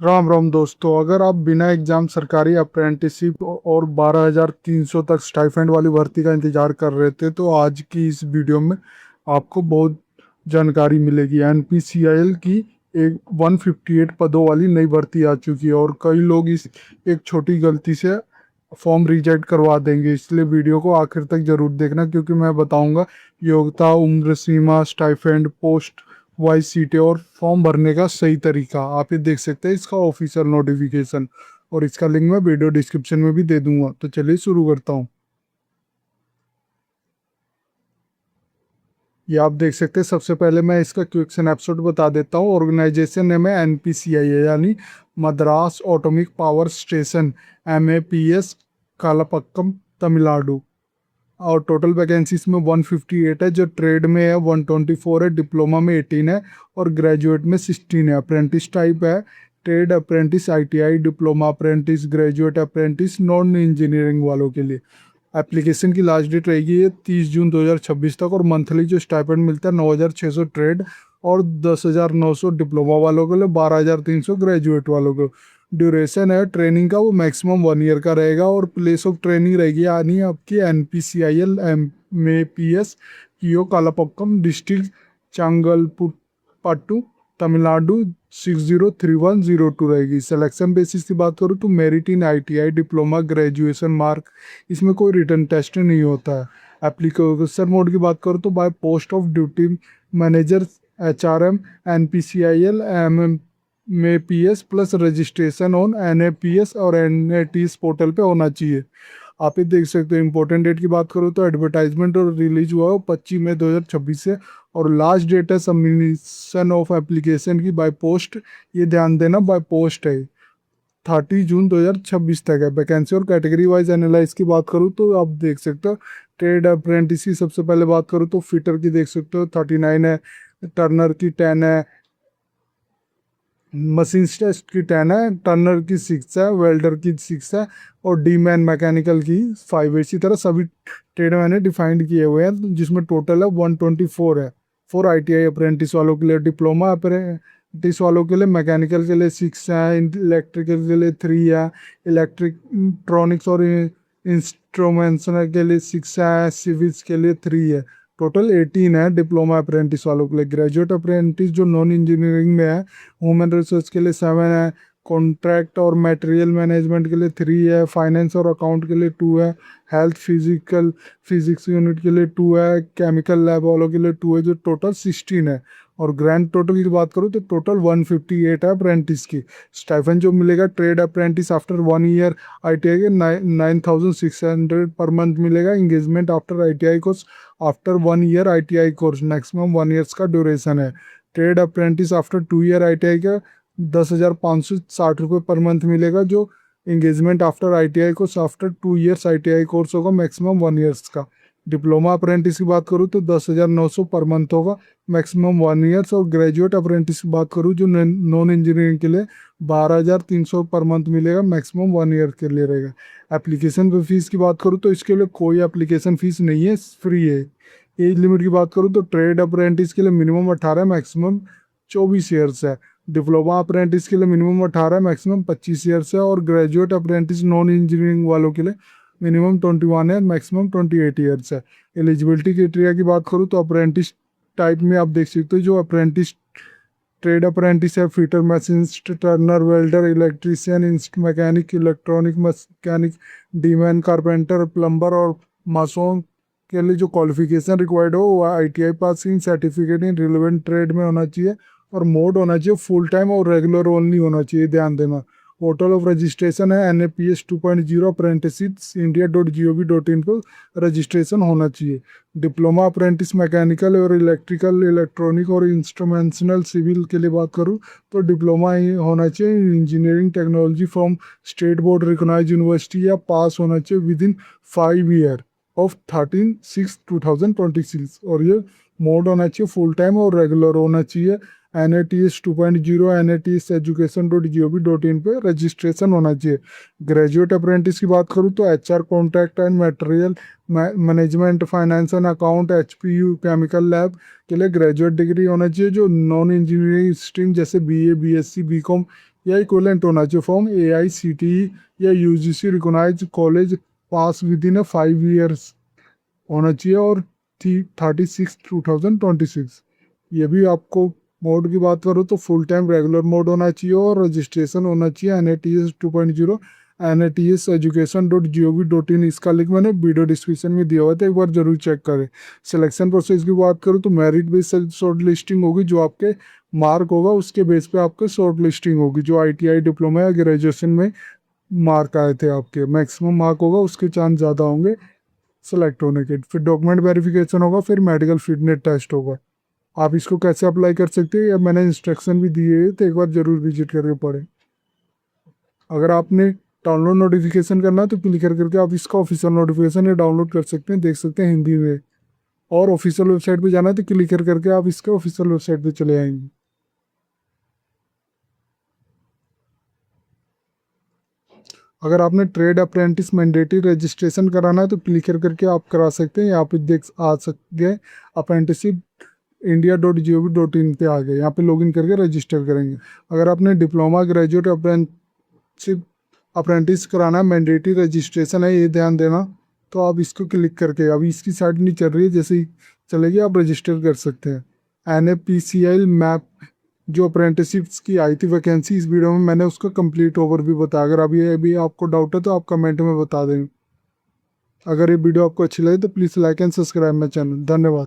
राम राम दोस्तों, अगर आप बिना एग्जाम सरकारी अप्रेंटिसशिप और 12,300 तक स्टाइपेंड वाली भर्ती का इंतजार कर रहे थे तो आज की इस वीडियो में आपको बहुत जानकारी मिलेगी। एनपीसीआईएल की एक 158 पदों वाली नई भर्ती आ चुकी है और कई लोग इस एक छोटी गलती से फॉर्म रिजेक्ट करवा देंगे, इसलिए वीडियो को आखिर तक जरूर देखना क्योंकि मैं बताऊंगा योग्यता, उम्र सीमा, स्टाइपेंड, पोस्ट वाइज सीटें और फॉर्म भरने का सही तरीका। आप ये देख सकते हैं इसका ऑफिशियल नोटिफिकेशन, और इसका लिंक मैं वीडियो डिस्क्रिप्शन में भी दे दूंगा। तो चलिए शुरू करता हूँ। ये आप देख सकते हैं, सबसे पहले मैं इसका क्विक स्नैपशॉट बता देता हूँ। ऑर्गेनाइजेशन नेम है एनपीसीआई है, यानी Madras atomic power station, एमएपीएस, कालापक्कम, Tamil Nadu. और टोटल वैकेंसीज में 158 है, जो ट्रेड में है 124 है, डिप्लोमा में 18 है और ग्रेजुएट में 16 है। अप्रेंटिस टाइप है trade apprentice, ITI, diploma apprentice, graduate apprentice, non engineering वालों के लिए। एप्लीकेशन की लास्ट डेट रहेगी ये 30 जून 2026 तक, और मंथली जो स्टाइपेंड मिलता है 9,600 ट्रेड और 10,900 डिप्लोमा वालों के लिए, 12,300 ग्रेजुएट वालों को। ड्यूरेशन है ट्रेनिंग का वो मैक्सिमम 1 ईयर का रहेगा, और प्लेस ऑफ ट्रेनिंग रहेगी यानी आपकी एनपीसीआईएल एमएपीएस पीओ कालापक्कम डिस्ट्रिक्ट, चांगलपट्टू, तमिलनाडु 603102 रहेगी। सिलेक्शन बेसिस की बात करूँ तो merit in ITI, diploma, graduation mark, इसमें कोई रिटर्न टेस्ट नहीं होता है। एप्लीकेशन मोड की बात करूँ तो by post of duty manager, HRM, NPCIL, MAPS plus registration on NAPS और एनएटीएस पोर्टल पे होना चाहिए। आप ये देख सकते हो। इंपॉर्टेंट डेट की बात करूँ तो एडवर्टाइजमेंट और रिलीज हुआ है 25 मई 2026 से, और लास्ट डेट है सबमिशन ऑफ एप्लीकेशन की बाय पोस्ट, ये ध्यान देना बाय पोस्ट है, 30 जून 2026 तक है। वैकेंसी और कैटेगरी वाइज एनालाइज की बात करूँ तो आप देख सकते हो। ट्रेड अप्रेंटिस की सबसे पहले बात करूँ तो फिटर की देख सकते हो 39 है, टर्नर की 10 है, मशीनिस्ट की 10 है, टर्नर की 6 है, वेल्डर की 6 है और डी मैन मैकेनिकल की 5 है। इसी तरह सभी ट्रेड मैंने डिफाइंड किए हुए हैं, जिसमें टोटल है 124 है। फॉर आईटीआई अप्रेंटिस वालों के लिए, डिप्लोमा अप्रेंटिस वालों के लिए, मैकेनिकल के लिए 6 है, इलेक्ट्रिकल के लिए 3 है, इलेक्ट्रॉनिक्स और इंस्ट्रूमेंट्स के लिए 6 है, सिविल्स के लिए 3 है। टोटल 18 है डिप्लोमा अप्रेंटिस वालों के लिए। ग्रेजुएट अप्रेंटिस जो नॉन इंजीनियरिंग में है, ह्यूमन रिसोर्स के लिए 7 है, कॉन्ट्रैक्ट और मटेरियल मैनेजमेंट के लिए 3 है, फाइनेंस और अकाउंट के लिए 2 है, हेल्थ फिजिक्स यूनिट के लिए 2 है, केमिकल लैब वालों के लिए 2 है, जो टोटल 16 है। और ग्रैंड टोटल की बात करूँ तो टोटल 158 है अप्रेंटिस की। स्टाइफन जो मिलेगा trade apprentice after 1 year ITI के 9,600 पर मंथ मिलेगा। Engagement after ITI course, after 1 year ITI course maximum 1 years का ड्यूरेशन है। Trade apprentice after 2 year ITI का 10,560 रुपये पर मंथ मिलेगा, जो engagement after ITI course after 2 years ITI course होगा maximum 1 years का। डिप्लोमा अप्रेंटिस की बात करूँ तो 10,900 पर मंथ होगा मैक्सिमम 1 ईयर्स। और ग्रेजुएट अप्रेंटिस की बात करूँ जो नॉन इंजीनियरिंग के लिए 12,300 पर मंथ मिलेगा, मैक्सिमम 1 ईयर के लिए रहेगा। एप्लीकेशन फीस की बात करूँ तो इसके लिए कोई एप्लीकेशन फीस नहीं है, फ्री है। एज लिमिट की बात करूँ तो ट्रेड अप्रेंटिस के लिए मिनिमम 18, मैक्सिमम 24 ईयर्स है। डिप्लोमा अप्रेंटिस के लिए मिनिमम 18, मैक्सिमम 25 ईयर्स है। और ग्रेजुएट अप्रेंटिस नॉन इंजीनियरिंग वालों के लिए मिनिमम 21 है, मैक्सिमम 28 ईयर्स है। एलिजिबिलिटी क्राइटेरिया की बात करूँ तो अप्रेंटिस टाइप में आप देख सकते हो, जो अप्रेंटिस ट्रेड अप्रेंटिस है fitter, machinist, turner, welder, electrician, mechanic, electronic mechanic, डीमैन, कारपेंटर, प्लम्बर और मासों के लिए जो क्वालिफिकेशन रिक्वायर्ड हो वो ITI passing certificate in relevant trade में होना चाहिए, और मोड होना चाहिए फुल टाइम और रेगुलर ओनली होना चाहिए, ध्यान देना। पोर्टल ऑफ रजिस्ट्रेशन है NAPS 2.0 अप्रेंटिस इंडिया.gov.in पर रजिस्ट्रेशन होना चाहिए। डिप्लोमा अप्रेंटिस मैकेनिकल और इलेक्ट्रिकल, इलेक्ट्रॉनिक और इंस्ट्रूमेंटेशनल सिविल के लिए बात करूँ तो डिप्लोमा ही होना चाहिए engineering technology from state board recognised university, या पास होना चाहिए विद इन 5 ईयर ऑफ 13/6/2026। और ये मोड होना चाहिए फुल टाइम और रेगुलर होना चाहिए। NATS 2.0 NATS education.gov.in पे रजिस्ट्रेशन होना चाहिए। ग्रेजुएट अप्रेंटिस की बात करूँ तो HR, contract and material management, finance and account, HPU, chemical lab के लिए ग्रेजुएट डिग्री होना चाहिए, जो नॉन इंजीनियरिंग स्ट्रीम जैसे BA, BSc, BCom या इक्वलेंट होना चाहिए फॉर्म AICTE या UGC recognise college pass with in 5 years होना चाहिए और 36/2026। ये भी आपको मोड की बात करो तो फुल टाइम रेगुलर मोड होना चाहिए और रजिस्ट्रेशन होना चाहिए NATS 2.0 NATSeducation.gov.in। इसका लिंक मैंने वीडियो डिस्क्रिप्शन में दिया हुआ था, एक बार जरूर चेक करें। सिलेक्शन प्रोसेस की बात करूँ तो मेरिट बेस्ड शॉर्ट लिस्टिंग होगी, जो आपके मार्क होगा उसके बेस पे आपके शॉर्ट लिस्टिंग होगी। जो ITI डिप्लोमा या ग्रेजुएशन में मार्क आए थे आपके मैक्सिमम मार्क होगा उसके चांस ज़्यादा होंगे सेलेक्ट होने के। फिर डॉक्यूमेंट वेरिफिकेशन होगा, फिर मेडिकल फिटनेस टेस्ट होगा। आप इसको कैसे अप्लाई कर सकते हैं या मैंने इंस्ट्रक्शन भी दिए हैं, तो एक बार जरूर विजिट करके पढ़ें। अगर आपने डाउनलोड नोटिफिकेशन करना है तो क्लिक करके आप इसका ऑफिशियल नोटिफिकेशन ये डाउनलोड कर सकते हैं, देख सकते हैं हिंदी में। और ऑफिशियल वेबसाइट पे जाना है तो क्लिक करके आप इसके ऑफिशियल वेबसाइट पे चले आएंगे। अगर आपने ट्रेड अप्रेंटिस मैंडेटरी रजिस्ट्रेशन कराना है तो क्लिक करके आप करा सकते हैं। यहाँ पे देख आ सकते हैं अप्रेंटिसशिप India.gov.in पे आ गए, यहाँ पे लॉगिन करके रजिस्टर करेंगे। अगर आपने डिप्लोमा ग्रेजुएट अप्रेंटिसशिप अप्रेंटिस कराना है, मैंडेटरी रजिस्ट्रेशन है, ये ध्यान देना। तो आप इसको क्लिक करके, अभी इसकी साइट नहीं चल रही है, जैसे ही चलेगी आप रजिस्टर कर सकते हैं। NAPCL मैप जो अप्रेंटिसशिप्स की आई थी वैकेंसी, इस वीडियो में मैंने उसका कंप्लीट ओवरव्यू बताया। अगर अभी आपको डाउट है तो आप कमेंट में बता दें। अगर ये वीडियो आपको अच्छी लगे तो please like and subscribe my channel. धन्यवाद।